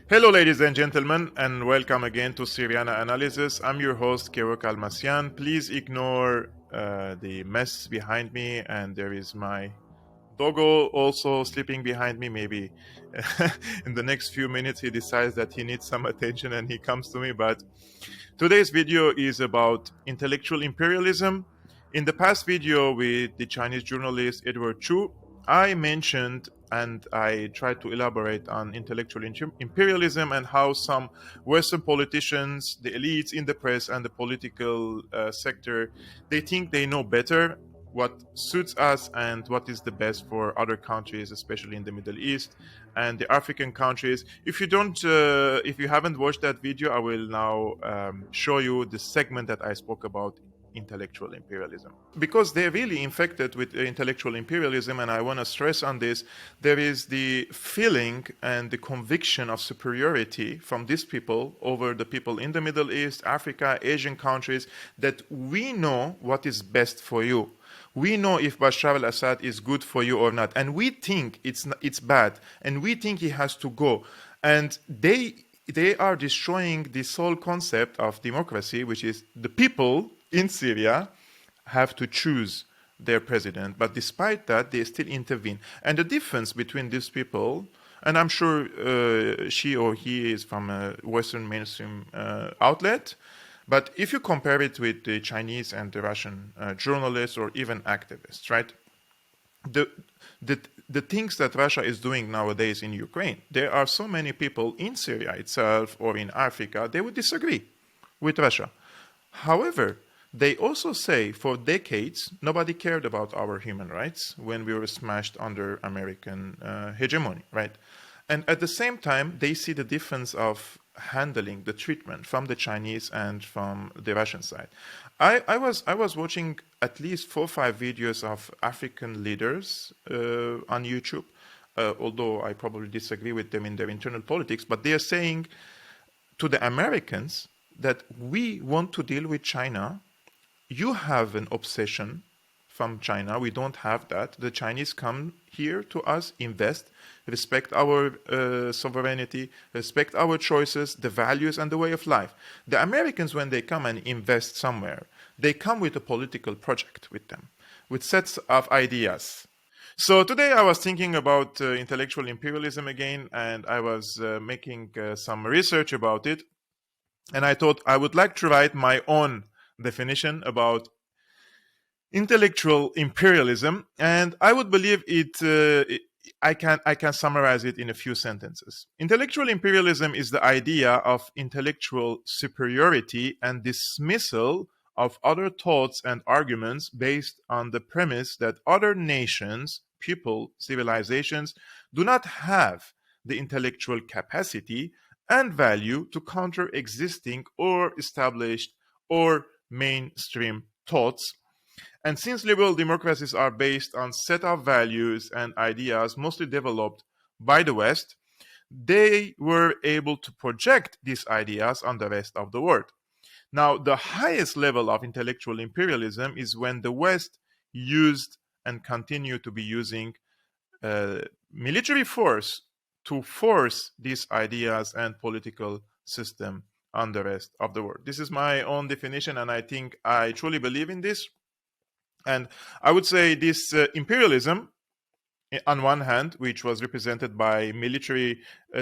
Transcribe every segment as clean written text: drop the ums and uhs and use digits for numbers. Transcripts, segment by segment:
Hello, ladies and gentlemen, and welcome again to Syriana Analysis. I'm your host, Kero Kalmasyan. Please ignore the mess behind me, and there is my doggo also sleeping behind me. Maybe in the next few minutes he decides that he needs some attention and he comes to me. But today's video is about intellectual imperialism. In the past video with the Chinese journalist Edward Chu, I mentioned and I tried to elaborate on intellectual imperialism and how some Western politicians, the elites in the press and the political sector, they think they know better what suits us and what is the best for other countries, especially in the Middle East and the African countries. If you haven't watched that video, I will now show you the segment that I spoke about intellectual imperialism, because they're really infected with intellectual imperialism. And I want to stress on this: there is the feeling and the conviction of superiority from these people over the people in the Middle East, Africa, Asian countries, that we know what is best for you. We know if Bashar al-Assad is good for you or not, and we think it's bad, and we think he has to go. And they are destroying this whole concept of democracy, which is the people in Syria have to choose their president. But despite that, they still intervene. And the difference between these people, and I'm sure she or he is from a Western mainstream outlet, but if you compare it with the Chinese and the Russian journalists or even activists, right? The things that Russia is doing nowadays in Ukraine, there are so many people in Syria itself or in Africa, they would disagree with Russia. However, they also say for decades, nobody cared about our human rights when we were smashed under American hegemony, right? And at the same time, they see the difference of handling the treatment from the Chinese and from the Russian side. I was watching at least 4 or 5 videos of African leaders on YouTube, although I probably disagree with them in their internal politics, but they are saying to the Americans that we want to deal with China. You have an obsession from China. We don't have that. The Chinese come here to us, invest, respect our sovereignty, respect our choices, the values and the way of life. The Americans, when they come and invest somewhere, they come with a political project with them, with sets of ideas. So today I was thinking about intellectual imperialism again, and I was making some research about it. And I thought I would like to write my own definition about intellectual imperialism, and I would believe I can summarize it in a few sentences. Intellectual imperialism is the idea of intellectual superiority and dismissal of other thoughts and arguments based on the premise that other nations, people, civilizations do not have the intellectual capacity and value to counter existing or established or mainstream thoughts. And since liberal democracies are based on set of values and ideas mostly developed by the West, they were able to project these ideas on the rest of the world. Now, the highest level of intellectual imperialism is when the West used and continue to be using military force to force these ideas and political system on the rest of the world. This is my own definition, and I think I truly believe in this. And I would say this imperialism, on one hand, which was represented by military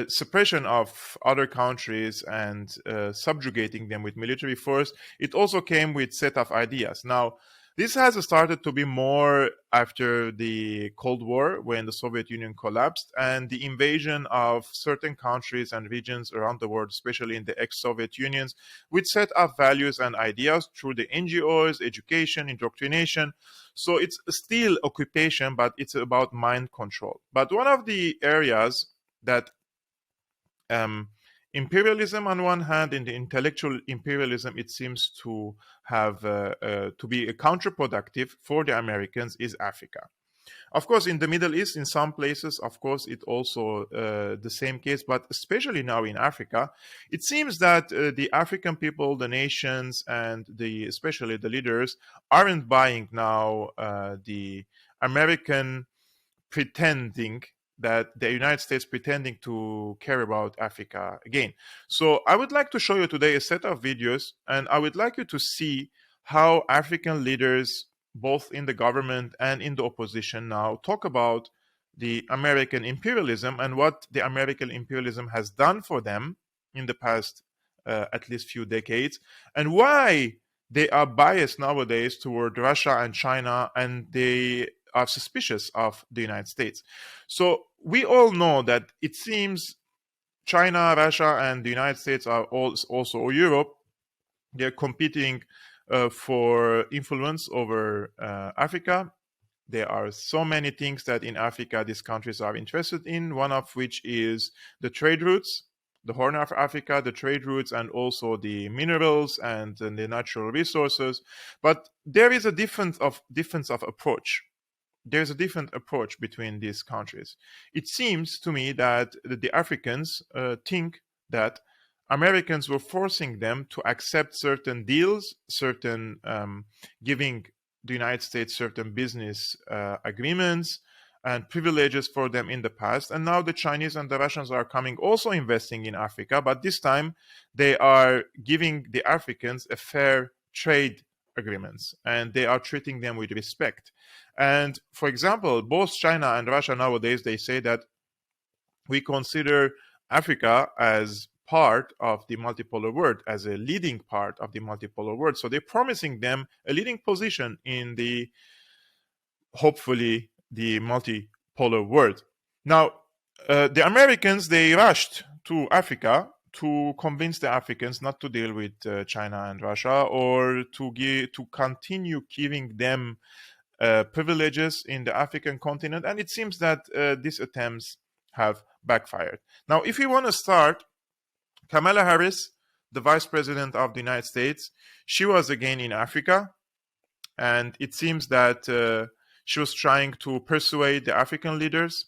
suppression of other countries and subjugating them with military force, it also came with set of ideas. Now, This has started to be more after the Cold War, when the Soviet Union collapsed, and the invasion of certain countries and regions around the world, especially in the ex-Soviet Unions, which set up values and ideas through the NGOs, education, indoctrination. So it's still occupation, but it's about mind control. But one of the areas that imperialism on one hand, and the intellectual imperialism, it seems to have to be counterproductive for the Americans, is Africa. Of course, in the Middle East, in some places, of course, it also the same case, but especially now in Africa, it seems that the African people, the nations, and especially the leaders aren't buying now the American pretending that the United States pretending to care about Africa again. So I would like to show you today a set of videos, and I would like you to see how African leaders, both in the government and in the opposition now, talk about the American imperialism and what the American imperialism has done for them in the past at least few decades, and why they are biased nowadays toward Russia and China, and they are suspicious of the United States. So we all know that it seems China, Russia, and the United States are also Europe. They're competing for influence over Africa. There are so many things that in Africa these countries are interested in, one of which is the trade routes, the Horn of Africa, the trade routes, and also the minerals and the natural resources. But there is a difference of approach. There's a different approach between these countries. It seems to me that the Africans think that Americans were forcing them to accept certain deals, certain giving the United States certain business agreements and privileges for them in the past. And now the Chinese and the Russians are coming, also investing in Africa, but this time they are giving the Africans a fair trade agreements, and they are treating them with respect. And for example, both China and Russia nowadays, they say that we consider Africa as part of the multipolar world, as a leading part of the multipolar world. So they're promising them a leading position in hopefully the multipolar world. Now, the Americans, they rushed to Africa to convince the Africans not to deal with China and Russia, or to continue giving them privileges in the African continent. And it seems that these attempts have backfired. Now, if we want to start, Kamala Harris, the Vice President of the United States, she was again in Africa, and it seems that she was trying to persuade the African leaders.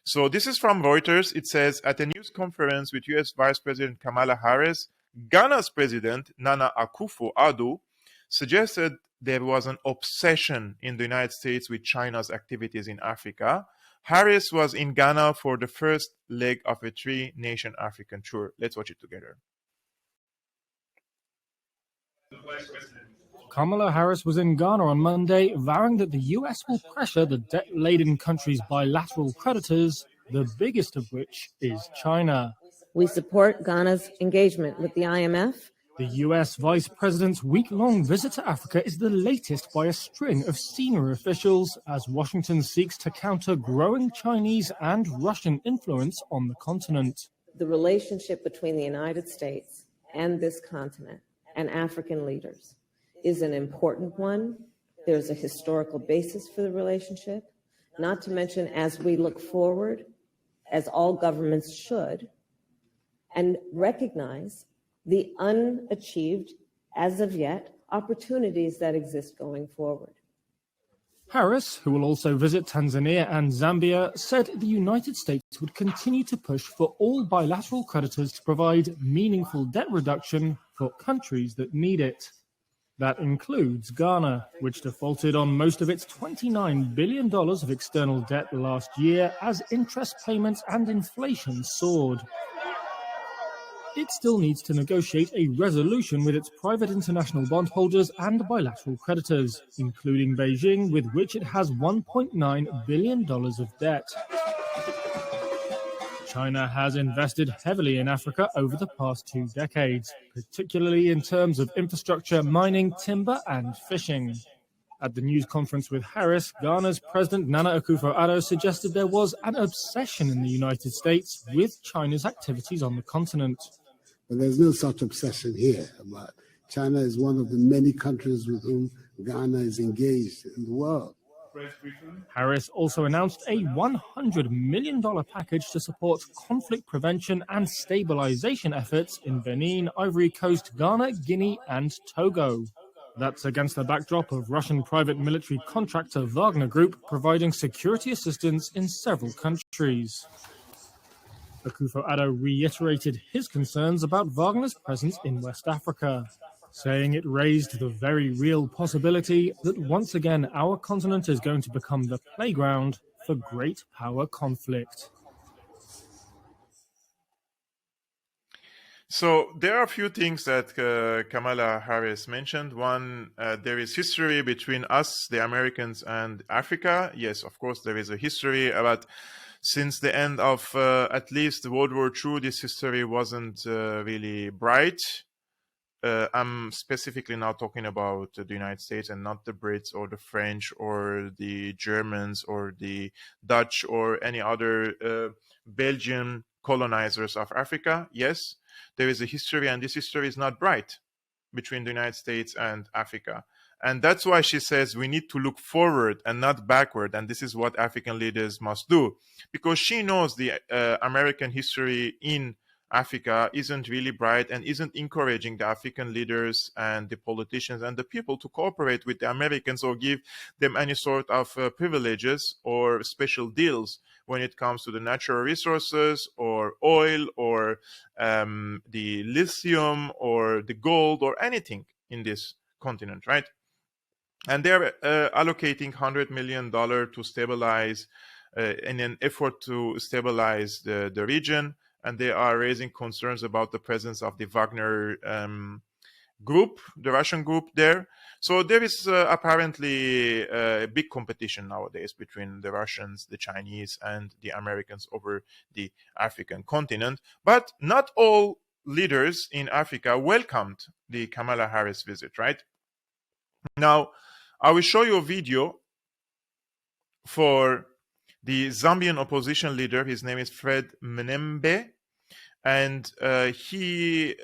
So this is from Reuters. It says, at a news conference with U.S. Vice President Kamala Harris, Ghana's President Nana Akufo-Addo suggested there was an obsession in the United States with China's activities in Africa. Harris was in Ghana for the first leg of a 3-nation African tour. Let's watch it together. Kamala Harris was in Ghana on Monday, vowing that the U.S. will pressure the debt-laden country's bilateral creditors, the biggest of which is China. We support Ghana's engagement with the IMF. The U.S. Vice President's week-long visit to Africa is the latest by a string of senior officials as Washington seeks to counter growing Chinese and Russian influence on the continent. The relationship between the United States and this continent and African leaders is an important one. There's a historical basis for the relationship, not to mention as we look forward, as all governments should, and recognize the unachieved, as of yet, opportunities that exist going forward. Harris, who will also visit Tanzania and Zambia, said the United States would continue to push for all bilateral creditors to provide meaningful debt reduction for countries that need it. That includes Ghana, which defaulted on most of its $29 billion of external debt last year as interest payments and inflation soared. It still needs to negotiate a resolution with its private international bondholders and bilateral creditors, including Beijing, with which it has $1.9 billion of debt. China has invested heavily in Africa over the past 2 decades, particularly in terms of infrastructure, mining, timber, and fishing. At the news conference with Harris, Ghana's President Nana Akufo-Addo suggested there was an obsession in the United States with China's activities on the continent. But there's no such obsession here. But China is one of the many countries with whom Ghana is engaged in the world. Harris also announced a $100 million package to support conflict prevention and stabilization efforts in Benin, Ivory Coast, Ghana, Guinea, and Togo. That's against the backdrop of Russian private military contractor Wagner Group providing security assistance in several countries. Akufo-Addo reiterated his concerns about Wagner's presence in West Africa, saying it raised the very real possibility that once again our continent is going to become the playground for great power conflict. So there are a few things that Kamala Harris mentioned. One, there is history between us, the Americans, and Africa. Yes, of course, there is a history, but since the end of at least World War II, this history wasn't really bright. I'm specifically now talking about the United States and not the Brits or the French or the Germans or the Dutch or any other Belgian colonizers of Africa. Yes, there is a history, and this history is not bright between the United States and Africa. And that's why she says we need to look forward and not backward. And this is what African leaders must do, because she knows the American history in Africa isn't really bright and isn't encouraging the African leaders and the politicians and the people to cooperate with the Americans or give them any sort of privileges or special deals when it comes to the natural resources or oil or the lithium or the gold or anything in this continent, right? And they're allocating $100 million to stabilize in an effort to stabilize the region. And they are raising concerns about the presence of the Wagner group, the Russian group there. So there is apparently a big competition nowadays between the Russians, the Chinese, and the Americans over the African continent. But not all leaders in Africa welcomed the Kamala Harris visit, right? Now, I will show you a video for the Zambian opposition leader. His name is Fred Mnembe. And he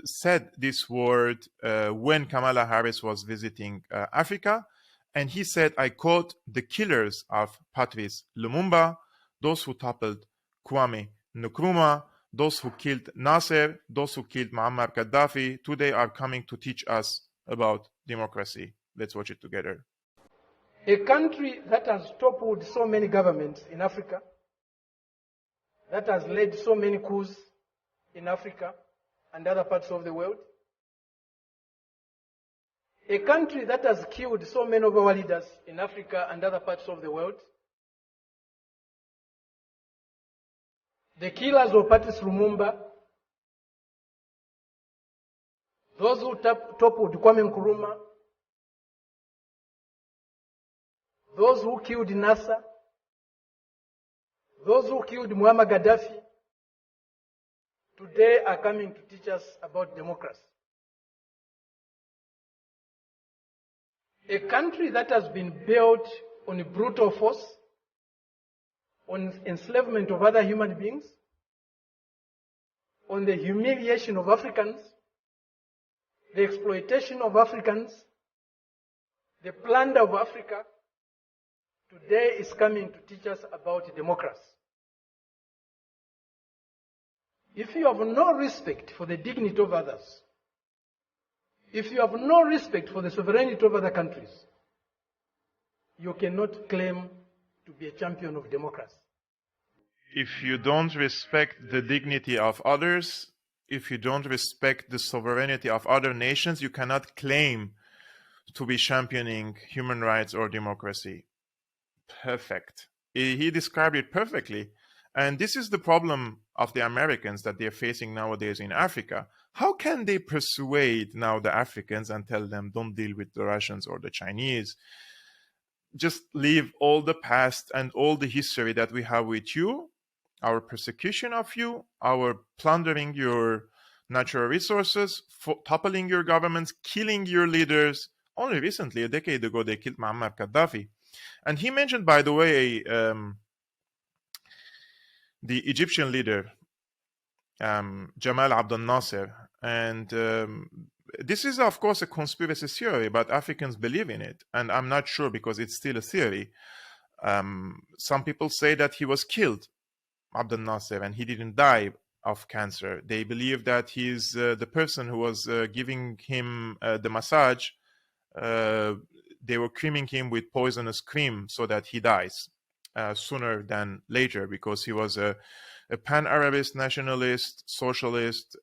said this word when Kamala Harris was visiting Africa. And he said, I quote, "The killers of Patrice Lumumba, those who toppled Kwame Nkrumah, those who killed Nasser, those who killed Muammar Gaddafi, today are coming to teach us about democracy." Let's watch it together. A country that has toppled so many governments in Africa, that has led so many coups in Africa and other parts of the world. A country that has killed so many of our leaders in Africa and other parts of the world. The killers of Patrice Lumumba, those who toppled Kwame Nkrumah, those who killed Nasser, those who killed Muammar Gaddafi, today are coming to teach us about democracy. A country that has been built on brutal force, on enslavement of other human beings, on the humiliation of Africans, the exploitation of Africans, the plunder of Africa, today is coming to teach us about democracy. If you have no respect for the dignity of others, if you have no respect for the sovereignty of other countries, you cannot claim to be a champion of democracy. If you don't respect the dignity of others, if you don't respect the sovereignty of other nations, you cannot claim to be championing human rights or democracy. Perfect. He described it perfectly. And this is the problem of the Americans that they're facing nowadays in Africa. How can they persuade now the Africans and tell them, don't deal with the Russians or the Chinese? Just leave all the past and all the history that we have with you, our persecution of you, our plundering your natural resources, toppling your governments, killing your leaders, only recently, a decade ago, they killed Muammar Gaddafi. And he mentioned, by the way, the Egyptian leader, Jamal Abdel Nasser. And this is, of course, a conspiracy theory, but Africans believe in it. And I'm not sure because it's still a theory. Some people say that he was killed, Abdel Nasser, and he didn't die of cancer. They believe that he's the person who was giving him the massage. They were creaming him with poisonous cream so that he dies sooner than later, because he was a pan-Arabist, nationalist, socialist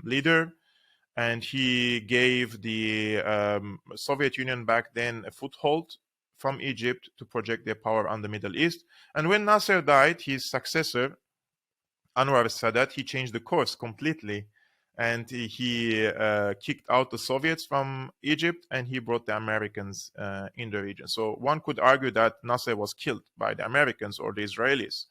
leader, and he gave the Soviet Union back then a foothold from Egypt to project their power on the Middle East. And when Nasser died, his successor, Anwar Sadat, he changed the course completely, and he kicked out the Soviets from Egypt, and he brought the Americans in the region. So one could argue that Nasser was killed by the Americans or the Israelis,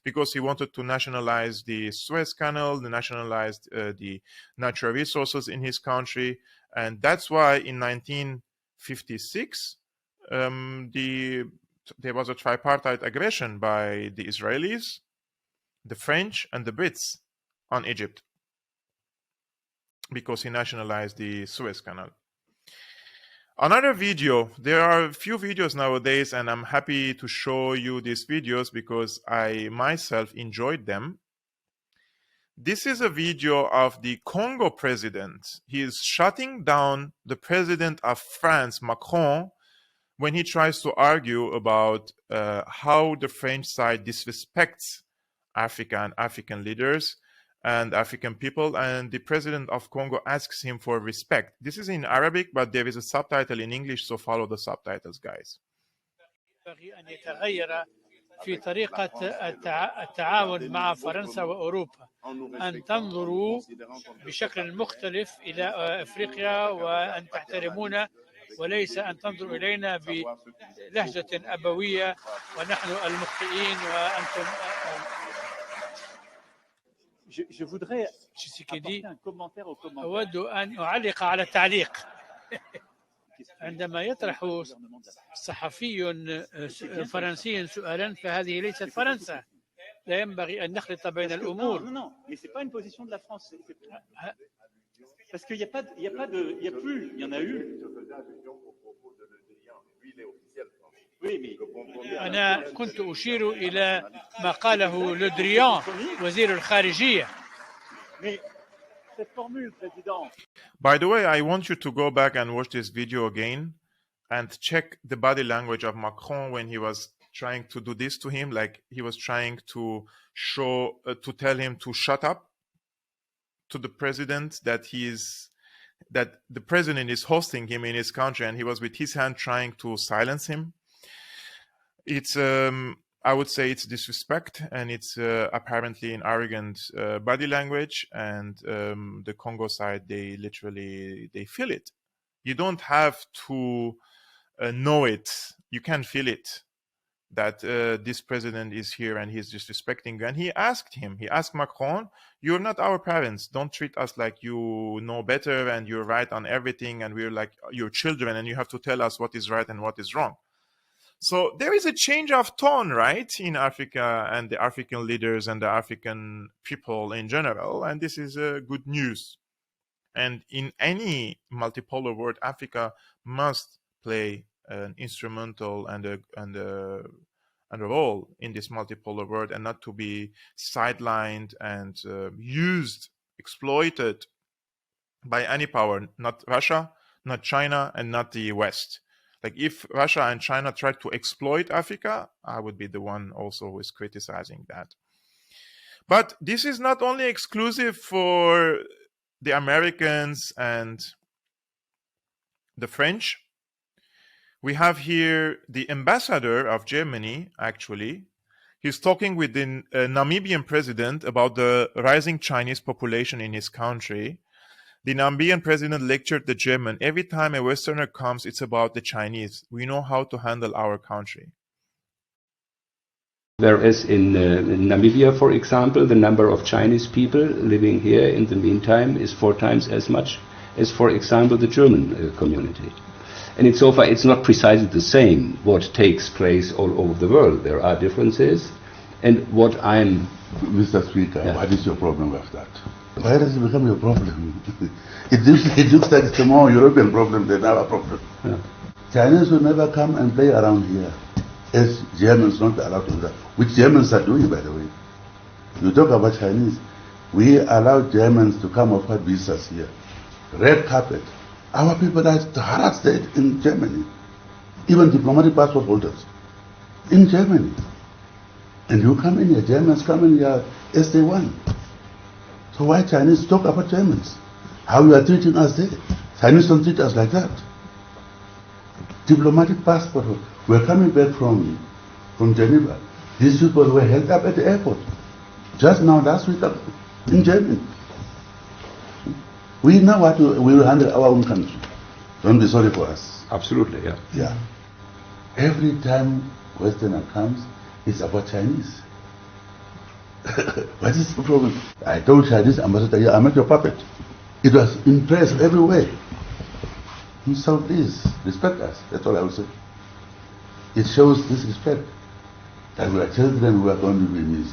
because he wanted to nationalize the Suez Canal, nationalized the natural resources in his country. And that's why in 1956, there was a tripartite aggression by the Israelis, the French, and the Brits on Egypt, because he nationalized the Suez Canal. Another video, there are a few videos nowadays, and I'm happy to show you these videos because I myself enjoyed them. This is a video of the Congo president. He is shutting down the president of France, Macron, when he tries to argue about how the French side disrespects Africa and African leaders and African people, and the president of Congo asks him for respect. This is in Arabic, but there is a subtitle in English, so follow the subtitles, guys. في طريقة التعاون مع فرنسا وأوروبا، أن تنظروا بشكل مختلف إلى أفريقيا وأن تحترمونا، وليس أن تنظروا إلينا بلهجة أبوية ونحن المخطئين وأنتم. Je voudrais apporter un commentaire au commentaire. أود أن أعلق على التعليق. عندما يطرح صحفي فرنسي سؤالا فهذه ليست فرنسا، لا ينبغي أن نخلط بين الأمور. Non, mais c'est pas une position de la France. Parce qu'il y a pas, il y a plus, il y en a eu. أنا كنت أشير إلى ما قاله لودريان وزير الخارجية. By the way, I want you to go back and watch this video again and check the body language of Macron when he was trying to do this to him, like he was trying to show, to tell him to shut up, to the president, that the president is hosting him in his country, and he was with his hand trying to silence him. It's I would say it's disrespect, and it's apparently an arrogant body language, and the Congo side, they feel it. You don't have to know it. You can feel it, that this president is here and he's disrespecting. And he asked Macron, you're not our parents. Don't treat us like you know better and you're right on everything, and we're like your children and you have to tell us what is right and what is wrong. So there is a change of tone, right, in Africa and the African leaders and the African people in general, and this is good news. And in any multipolar world, Africa must play an instrumental and a role in this multipolar world, and not to be sidelined and used, exploited by any power, not Russia, not China, and not the West. Like if Russia and China tried to exploit Africa, I would be the one also who is criticizing that. But this is not only exclusive for the Americans and the French. We have here the ambassador of Germany, actually. He's talking with the Namibian president about the rising Chinese population in his country. The Namibian president lectured the German, every time a Westerner comes, it's about the Chinese. We know how to handle our country. Whereas in Namibia, for example, the number of Chinese people living here in the meantime is 4 times as much as, for example, the German community. And in so far, it's not precisely the same what takes place all over the world. There are differences. And what I'm... Mr. Speaker, what is your problem with that? Why does it become your problem? it looks like it's a more European problem than our problem. Yeah. Chinese will never come and play around here, as Germans not allowed to do that, which Germans are doing, by the way. You talk about Chinese. We allow Germans to come offer visas here. Red carpet. Our people are harassed in Germany. Even diplomatic passport holders in Germany. And you come in here, Germans come in here as they want. So why Chinese talk about Germans? How you are treating us there? Chinese don't treat us like that. Diplomatic passport. We're coming back from Geneva. These people were held up at the airport. Just now, last week, in Germany. We know what we will handle our own country. Don't be sorry for us. Absolutely, yeah. Yeah. Every time Westerner comes, it's about Chinese. What is the problem? I told Chinese ambassador, yeah, I'm not your puppet. It was impressed everywhere. So please, respect us. That's all I will say. It shows disrespect. That we are children, we are going to be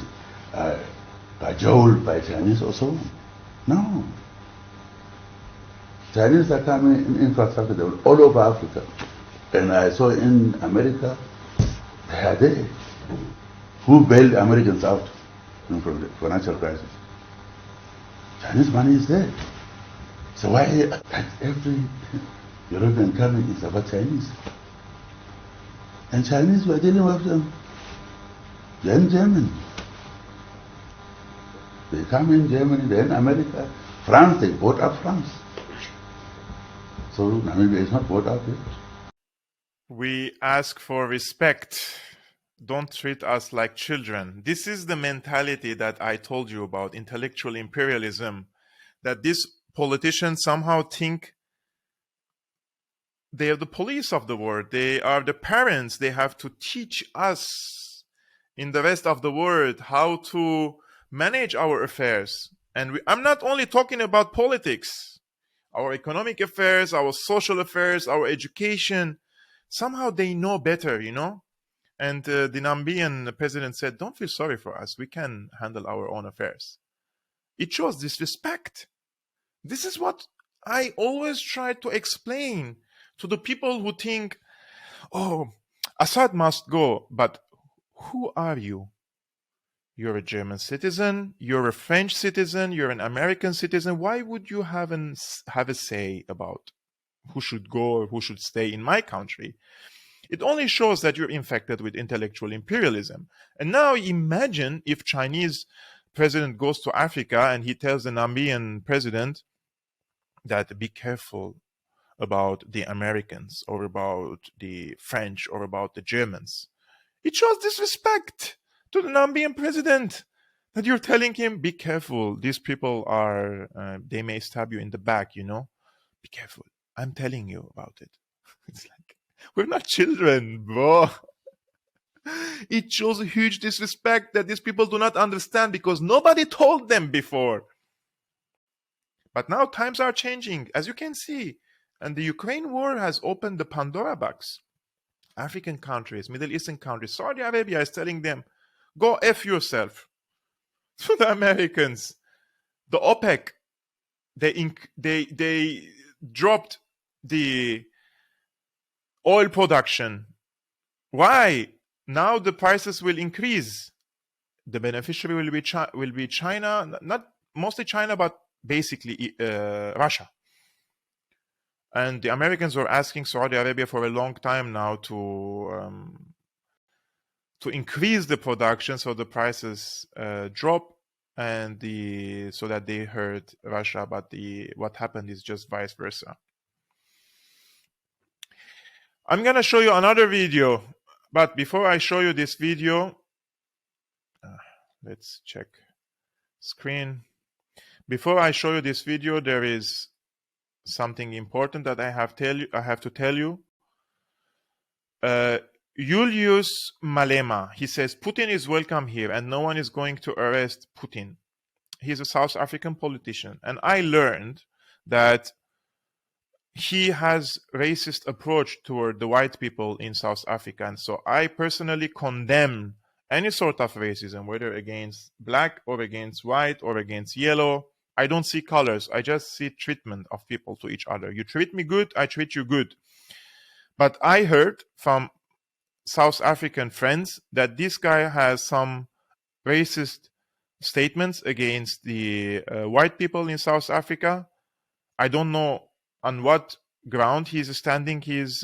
cajoled by Chinese or so on. No. Chinese are coming in infrastructure all over Africa. And I saw in America, they are there. Who bailed Americans out from the financial crisis? Chinese money is there. So why every European coming is about Chinese? And Chinese were dealing with them. Then Germany. They come in Germany, then America. France, they bought up France. So Namibia is not bought up yet. We ask for respect. Don't treat us like children. This is the mentality that I told you about, intellectual imperialism, that these politicians somehow think they are the police of the world. They are the parents. They have to teach us in the rest of the world how to manage our affairs. And I'm not only talking about politics, our economic affairs, our social affairs, our education. Somehow they know better, you know? And the Namibian president said, don't feel sorry for us. We can handle our own affairs. It shows disrespect. This is what I always try to explain to the people who think, oh, Assad must go. But who are you? You're a German citizen. You're a French citizen. You're an American citizen. Why would you have a say about who should go or who should stay in my country? It only shows that you're infected with intellectual imperialism. And now imagine if Chinese president goes to Africa and he tells the Namibian president that be careful about the Americans or about the French or about the Germans. It shows disrespect to the Namibian president that you're telling him, be careful. These people are, they may stab you in the back, you know. Be careful. I'm telling you about it. It's like, we're not children, bro. It shows a huge disrespect that these people do not understand because nobody told them before. But now times are changing, as you can see. And the Ukraine war has opened the Pandora box. African countries, Middle Eastern countries, Saudi Arabia is telling them, go F yourself. To the Americans, the OPEC, they dropped the oil production. Why? Now the prices will increase. The beneficiary will be China, not mostly China, but basically Russia. And the Americans were asking Saudi Arabia for a long time now to increase the production so the prices drop, and so that they hurt Russia. But what happened is just vice versa. I'm gonna show you another video, but before I show you this video, let's check screen. Before I show you this video, there is something important that I have to tell you. Julius Malema, he says, Putin is welcome here and no one is going to arrest Putin. He's a South African politician. And I learned that he has racist approach toward the white people in South Africa. And so I personally condemn any sort of racism, whether against black or against white or against yellow. I don't see colors. I just see treatment of people to each other. You treat me good, I treat you good. But I heard from South African friends that this guy has some racist statements against the white people in South Africa. I don't know on what ground he's standing his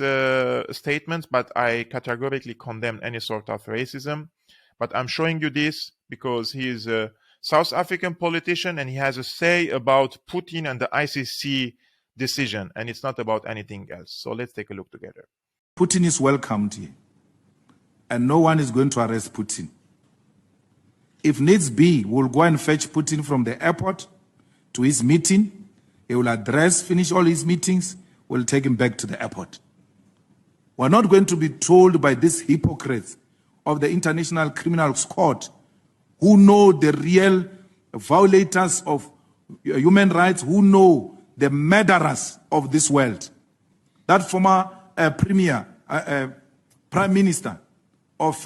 statements, but I categorically condemn any sort of racism. But I'm showing you this because he is a South African politician and he has a say about Putin and the ICC decision, and it's not about anything else. So let's take a look together. Putin is welcomed here, and no one is going to arrest Putin. If needs be, we'll go and fetch Putin from the airport to his meeting. He will finish all his meetings. We'll take him back to the airport. We're not going to be told by these hypocrites of the International Criminal Court who know the real violators of human rights, who know the murderers of this world. That former Prime Minister of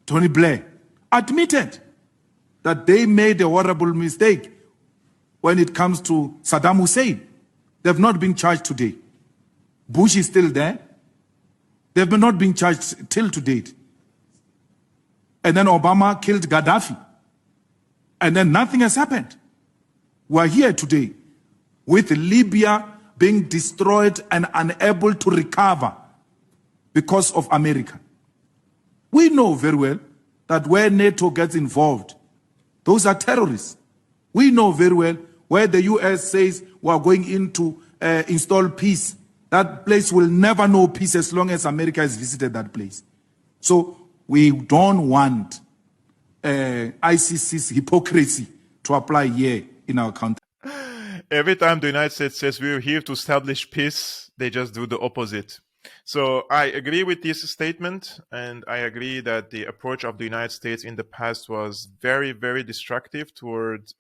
Tony Blair admitted that they made a horrible mistake when it comes to Saddam Hussein. They've not been charged today. Bush is still there. They've not been charged till to date. And then Obama killed Gaddafi. And then nothing has happened. We're here today with Libya being destroyed and unable to recover because of America. We know very well that where NATO gets involved, those are terrorists. We know very well where the US says we are going in to install peace. That place will never know peace as long as America has visited that place. So we don't want ICC's hypocrisy to apply here in our country. Every time the United States says we're here to establish peace, they just do the opposite. So I agree with this statement, and I agree that the approach of the United States in the past was very, very destructive toward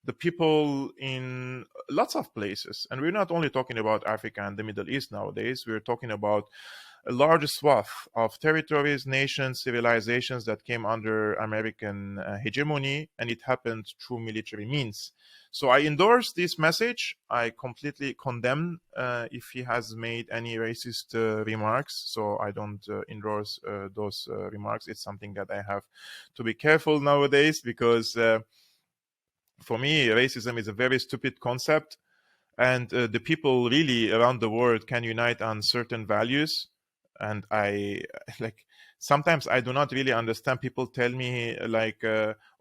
the people in lots of places. And we're not only talking about Africa and the Middle East nowadays, we're talking about a large swath of territories, nations, civilizations that came under American hegemony, and it happened through military means. So I endorse this message. I completely condemn if he has made any racist remarks. So I don't endorse those remarks. It's something that I have to be careful nowadays because for me, racism is a very stupid concept. And the people really around the world can unite on certain values. And sometimes I do not really understand. People tell me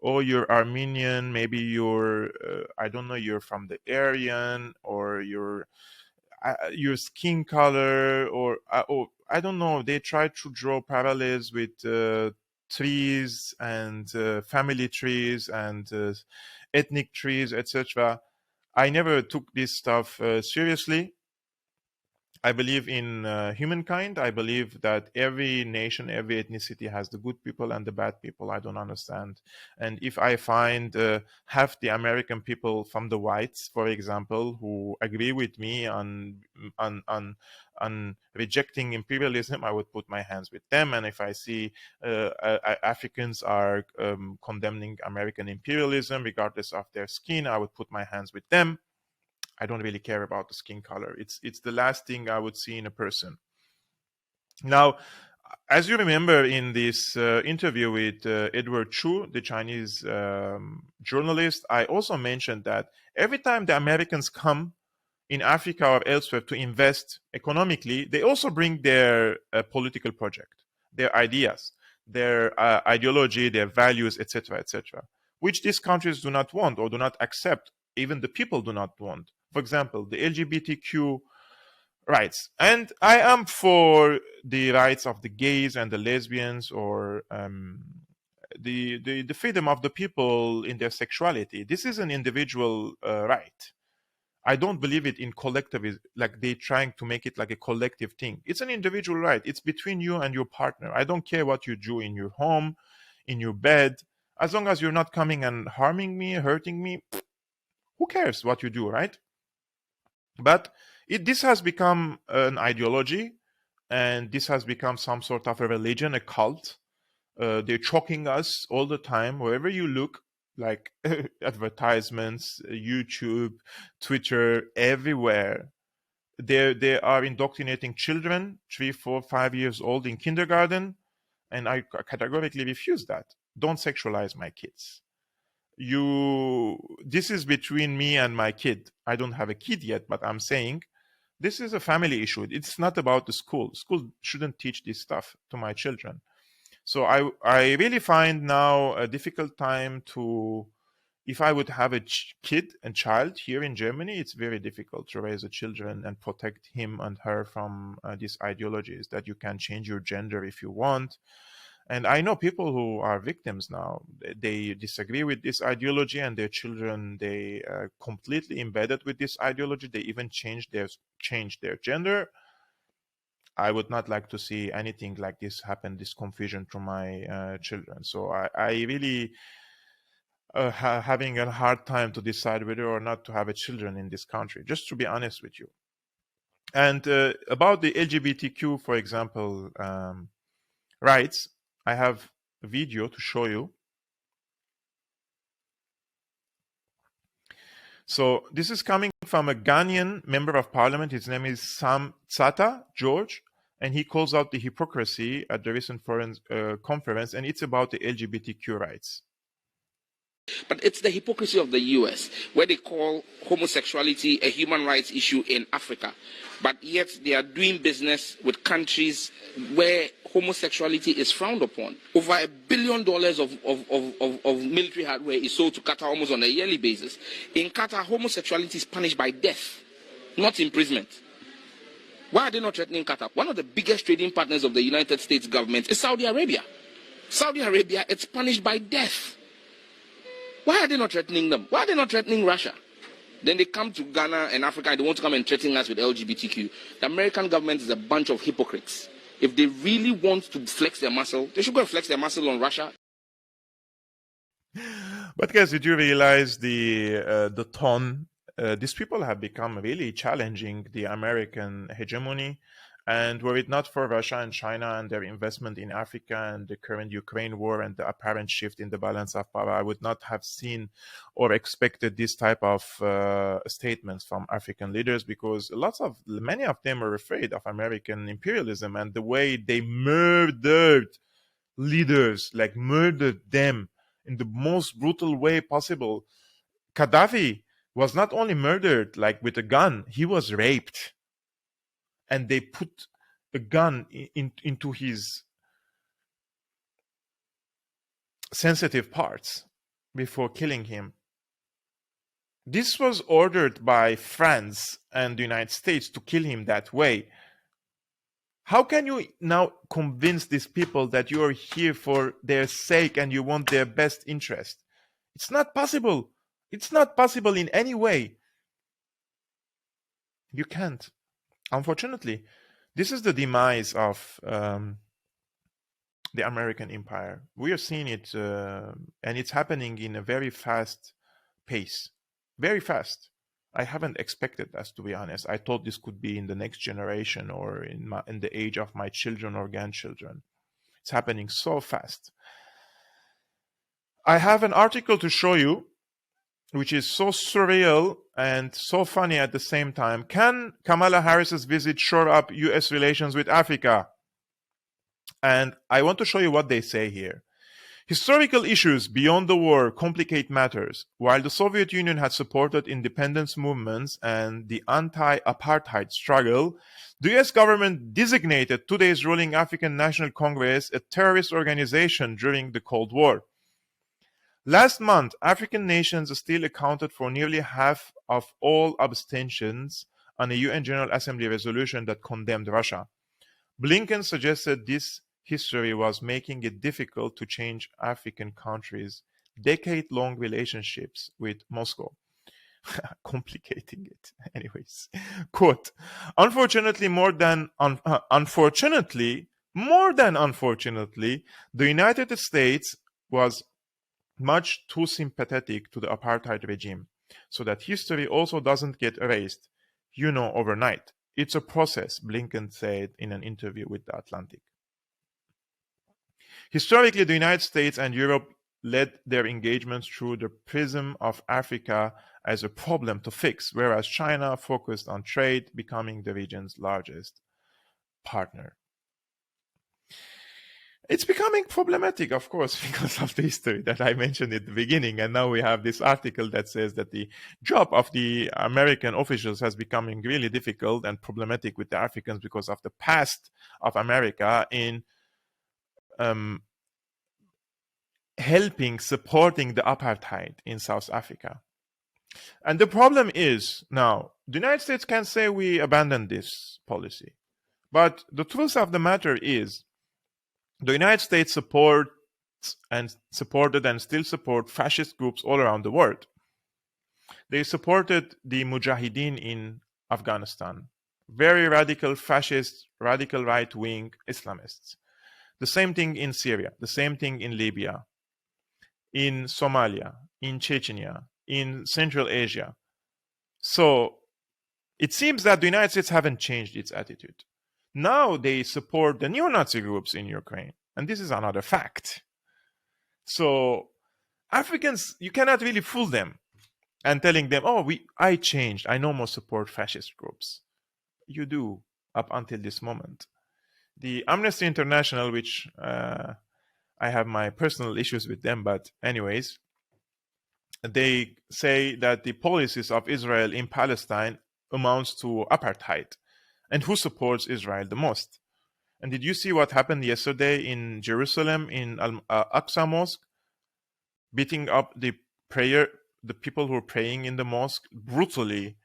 oh, you're Armenian, maybe you're, I don't know, you're from the Aryan, or your skin color, or I don't know. They try to draw parallels with trees and family trees and ethnic trees, etc. I never took this stuff seriously. I believe in humankind. I believe that every nation, every ethnicity has the good people and the bad people. I don't understand. And if I find half the American people from the whites, for example, who agree with me on rejecting imperialism, I would put my hands with them. And if I see Africans are condemning American imperialism, regardless of their skin, I would put my hands with them. I don't really care about the skin color. It's the last thing I would see in a person. Now, as you remember in this interview with Edward Chu, the Chinese journalist, I also mentioned that every time the Americans come in Africa or elsewhere to invest economically, they also bring their political project, their ideas, their ideology, their values, etc., etc., which these countries do not want or do not accept. Even the people do not want. For example, the LGBTQ rights. And I am for the rights of the gays and the lesbians, or the freedom of the people in their sexuality. This is an individual right. I don't believe it in collectivism, like they trying to make it like a collective thing. It's an individual right. It's between you and your partner. I don't care what you do in your home, in your bed. As long as you're not coming and harming me, hurting me, who cares what you do, right? But this has become an ideology, and this has become some sort of a religion, a cult. They're choking us all the time. Wherever you look, like advertisements, YouTube, Twitter, everywhere. They are indoctrinating children, 3, 4, 5 years old in kindergarten, and I categorically refuse that. Don't sexualize my kids. This is between me and my kid. I don't have a kid yet, but I'm saying this is a family issue. It's not about the school. School shouldn't teach this stuff to my children. So I really find now a difficult time to, if I would have a kid and child here in Germany, it's very difficult to raise a children and protect him and her from these ideologies that you can change your gender if you want. And I know people who are victims now. They disagree with this ideology, and their children, they are completely embedded with this ideology. They even change their gender. I would not like to see anything like this happen, this confusion to my children. So I really having a hard time to decide whether or not to have a children in this country, just to be honest with you. And about the LGBTQ, for example, rights, I have a video to show you. So this is coming from a Ghanaian member of parliament. His name is Sam Tsata George, and he calls out the hypocrisy at the recent foreign conference, and it's about the LGBTQ rights. But it's the hypocrisy of the US, where they call homosexuality a human rights issue in Africa, but yet they are doing business with countries where homosexuality is frowned upon. Over $1 billion of military hardware is sold to Qatar almost on a yearly basis. In Qatar, homosexuality is punished by death, not imprisonment. Why are they not threatening Qatar? One of the biggest trading partners of the United States government is Saudi Arabia. Saudi Arabia, it's punished by death. Why are they not threatening them? Why are they not threatening Russia? Then they come to Ghana and Africa and they want to come and threaten us with LGBTQ. The American government is a bunch of hypocrites. If they really want to flex their muscle, they should go and flex their muscle on Russia. But guys, did you realize the tone? These people have become really challenging the American hegemony. And were it not for Russia and China and their investment in Africa and the current Ukraine war and the apparent shift in the balance of power, I would not have seen or expected this type of statements from African leaders, because many of them are afraid of American imperialism and the way they murdered leaders, like murdered them in the most brutal way possible. Gaddafi was not only murdered like with a gun, he was raped. And they put a gun into his sensitive parts before killing him. This was ordered by France and the United States to kill him that way. How can you now convince these people that you are here for their sake and you want their best interest? It's not possible. It's not possible in any way. You can't. Unfortunately, this is the demise of the American empire. We are seeing it, and it's happening in a very fast pace. Very fast. I haven't expected that, to be honest. I thought this could be in the next generation or in the age of my children or grandchildren. It's happening so fast. I have an article to show you, which is so surreal and so funny at the same time. Can Kamala Harris's visit shore up U.S. relations with Africa? And I want to show you what they say here. Historical issues beyond the war complicate matters. While the Soviet Union had supported independence movements and the anti-apartheid struggle, the U.S. government designated today's ruling African National Congress a terrorist organization during the Cold War. Last month, African nations still accounted for nearly half of all abstentions on a UN General Assembly resolution that condemned Russia. Blinken suggested this history was making it difficult to change African countries' decade-long relationships with Moscow. Complicating it. Anyways, quote, unfortunately, unfortunately, the United States was much too sympathetic to the apartheid regime, so that history also doesn't get erased. overnight. It's a process, Blinken said in an interview with The Atlantic. Historically, the United States and Europe led their engagements through the prism of Africa as a problem to fix, whereas China focused on trade, becoming the region's largest partner. It's becoming problematic, of course, because of the history that I mentioned at the beginning. And now we have this article that says that the job of the American officials has becoming really difficult and problematic with the Africans because of the past of America in supporting the apartheid in South Africa. And the problem is now, the United States can say we abandoned this policy. But the truth of the matter is, the United States supported and still support fascist groups all around the world. They supported the Mujahideen in Afghanistan, very radical fascist, radical right-wing Islamists. The same thing in Syria, the same thing in Libya, in Somalia, in Chechnya, in Central Asia. So it seems that the United States haven't changed its attitude. Now they support the neo-Nazi groups in Ukraine. And this is another fact. So Africans, you cannot really fool them and telling them, I changed. I no more support fascist groups. You do up until this moment. The Amnesty International, which I have my personal issues with them, but anyways, they say that the policies of Israel in Palestine amounts to apartheid. And who supports Israel the most? And did you see what happened yesterday in Jerusalem, in Al-Aqsa Mosque? Beating up the people who are praying in the mosque brutally.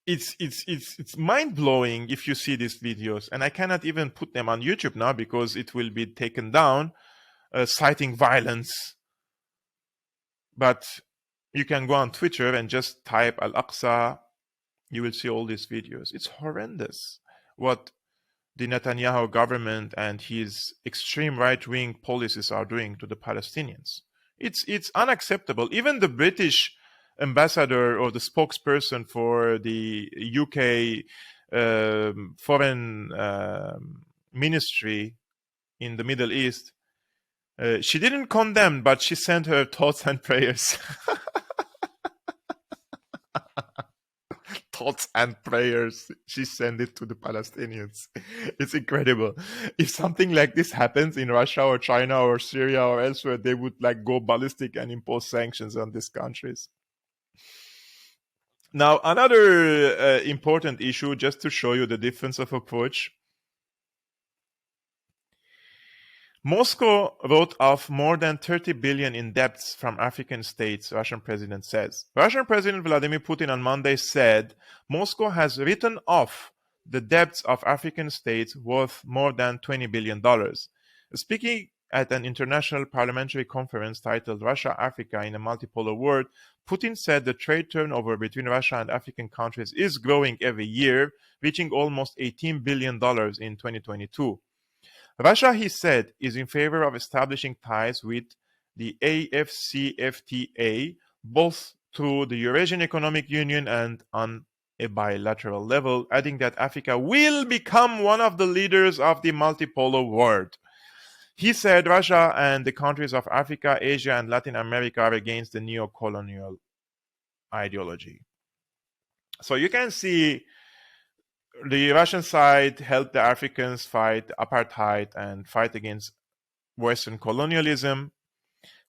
It's mind-blowing if you see these videos. And I cannot even put them on YouTube now because it will be taken down, citing violence. But you can go on Twitter and just type Al-Aqsa. You will see all these videos. It's horrendous what the Netanyahu government and his extreme right-wing policies are doing to the Palestinians. It's unacceptable. Even the British ambassador or the spokesperson for the UK foreign ministry in the Middle East, she didn't condemn, but she sent her thoughts and prayers. Thoughts and prayers. She sent it to the Palestinians. It's incredible. If something like this happens in Russia or China or Syria or elsewhere, they would go ballistic and impose sanctions on these countries. Now, another important issue, just to show you the difference of approach. Moscow wrote off more than 30 billion in debts from African states, Russian president says. Russian President Vladimir Putin on Monday said Moscow has written off the debts of African states worth more than $20 billion. Speaking at an international parliamentary conference titled Russia, Africa in a Multipolar World, Putin said the trade turnover between Russia and African countries is growing every year, reaching almost $18 billion in 2022. Russia, he said, is in favor of establishing ties with the AFCFTA, both through the Eurasian Economic Union and on a bilateral level, adding that Africa will become one of the leaders of the multipolar world. He said Russia and the countries of Africa, Asia, and Latin America are against the neo-colonial ideology. So you can see the Russian side helped the Africans fight apartheid and fight against Western colonialism,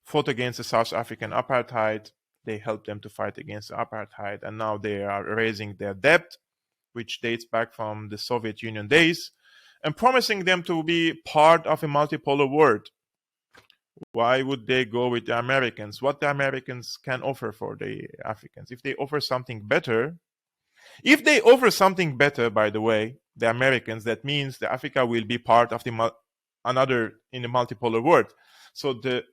fought against the South African apartheid. They helped them to fight against the apartheid, and now they are raising their debt, which dates back from the Soviet Union days, and promising them to be part of a multipolar world. Why would they go with the Americans? What the Americans can offer for the Africans? If they offer something better, by the way, the Americans, that means that Africa will be part of another in the multipolar world. So the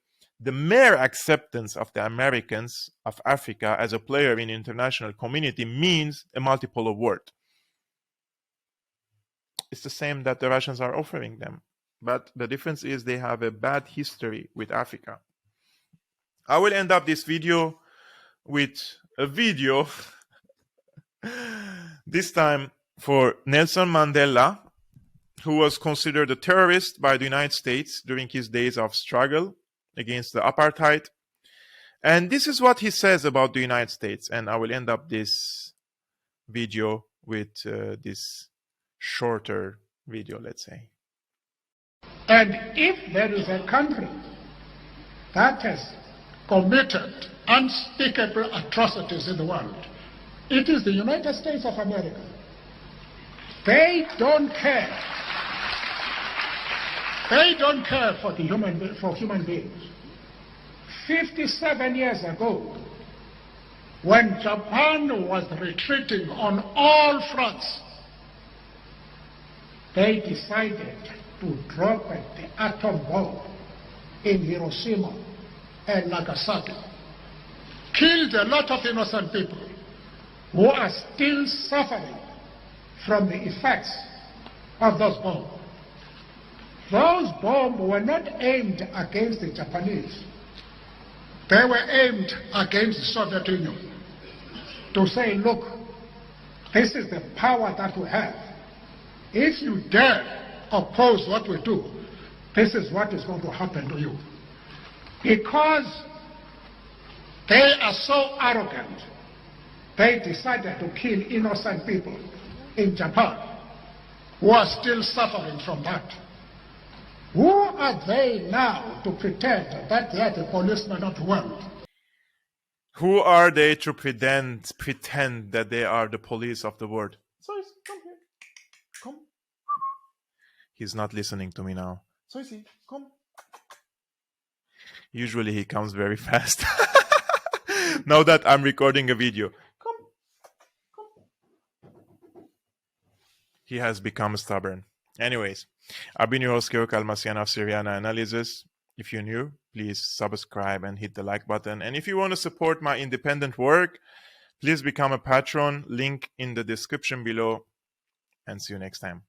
mere acceptance of the Americans of Africa as a player in the international community means a multipolar world. It's the same that the Russians are offering them. But the difference is they have a bad history with Africa. I will end up this video with a video This time for Nelson Mandela, who was considered a terrorist by the United States during his days of struggle against the apartheid. And this is what he says about the United States. And I will end up this video with this shorter video, let's say. And if there is a country that has committed unspeakable atrocities in the world, it is the United States of America. They don't care. They don't care for human beings. 57 years ago, when Japan was retreating on all fronts, they decided to drop the atom bomb in Hiroshima and Nagasaki. Killed a lot of innocent people who are still suffering from the effects of those bombs. Those bombs were not aimed against the Japanese. They were aimed against the Soviet Union to say, look, this is the power that we have. If you dare oppose what we do, this is what is going to happen to you. Because they are so arrogant, they decided to kill innocent people in Japan who are still suffering from that. Who are they now to pretend that they are the policemen of the world? Who are they to pretend that they are the police of the world? Sois, come here. Come. He's not listening to me now. Sois, come. Usually he comes very fast. Now that I'm recording a video. Come. He has become stubborn. Anyways, I've been your host, Keo Kalmasian of Syriana Analysis. If you're new, please subscribe and hit the like button. And if you want to support my independent work, please become a patron. Link in the description below. And see you next time.